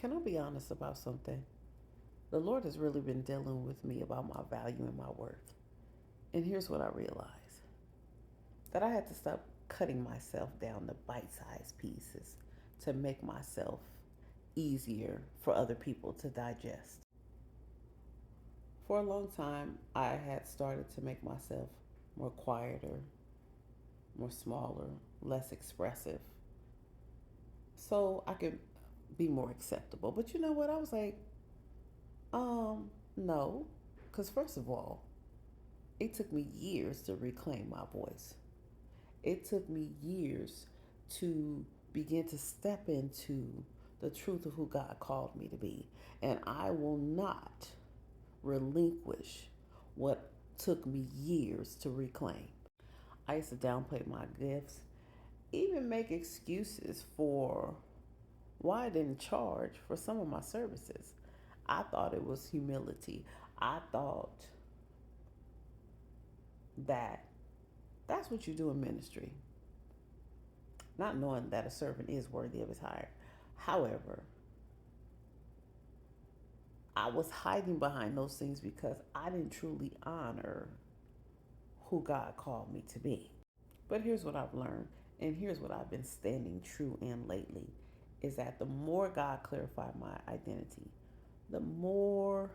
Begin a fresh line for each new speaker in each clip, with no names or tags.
Can I be honest about something? The Lord has really been dealing with me about my value and my worth. And here's what I realized that I had to stop cutting myself down to bite sized pieces to make myself easier for other people to digest. For a long time, I had started to make myself more quieter, more smaller, less expressive, so I could be more acceptable. But you know what? I was like, no. Because, first of all, it took me years to reclaim my voice. It took me years to begin to step into the truth of who God called me to be. And I will not relinquish what took me years to reclaim. I used to downplay my gifts, even make excuses for why I didn't charge for some of my services. I thought it was humility. I thought that that's what you do in ministry, not knowing that a servant is worthy of his hire. However, I was hiding behind those things because I didn't truly honor who God called me to be. But here's what I've learned, and here's what I've been standing true in lately is that the more God clarified my identity, the more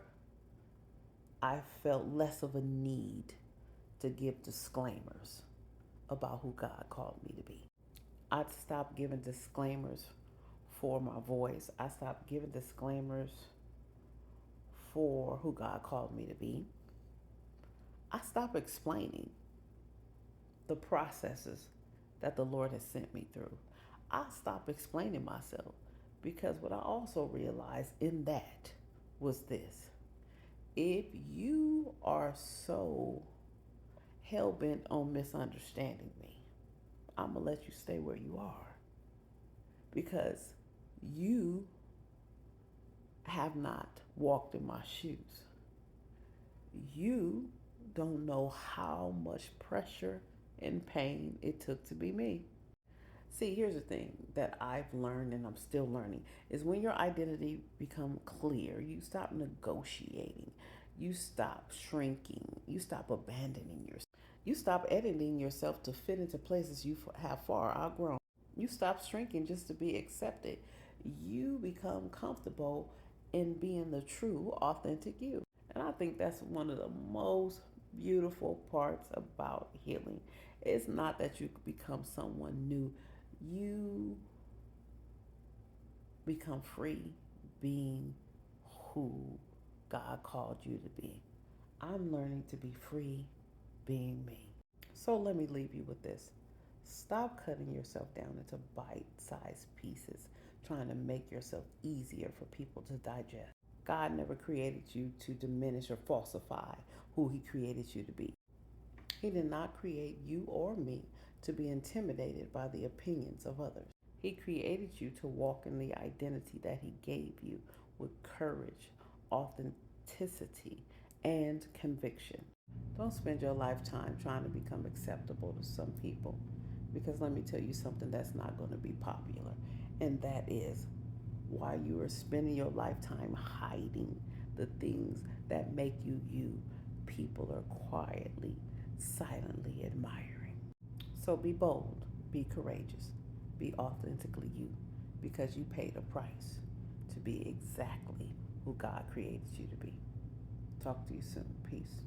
I felt less of a need to give disclaimers about who God called me to be. I stopped giving disclaimers for my voice. I stopped giving disclaimers for who God called me to be. I stopped explaining the processes that the Lord has sent me through. I stopped explaining myself because what I also realized in that was this: if you are so hell bent on misunderstanding me, I'm going to let you stay where you are because you have not walked in my shoes. You don't know how much pressure and pain it took to be me. See, here's the thing that I've learned and I'm still learning is when your identity become clear, you stop negotiating, you stop shrinking, you stop abandoning yourself. You stop editing yourself to fit into places you have far outgrown. You stop shrinking just to be accepted. You become comfortable in being the true, authentic you. And I think that's one of the most beautiful parts about healing. It's not that you become someone new, you become free being who God called you to be. I'm learning to be free being me. So let me leave you with this. Stop cutting yourself down into bite sized pieces, trying to make yourself easier for people to digest. God never created you to diminish or falsify who He created you to be. He did not create you or me to be intimidated by the opinions of others. He created you to walk in the identity that He gave you with courage, authenticity, and conviction. Don't spend your lifetime trying to become acceptable to some people because let me tell you something that's not going to be popular, and that is why you are spending your lifetime hiding the things that make you you. People are quietly, silently admiring. So be bold, be courageous, be authentically you because you paid a price to be exactly who God created you to be. Talk to you soon. Peace.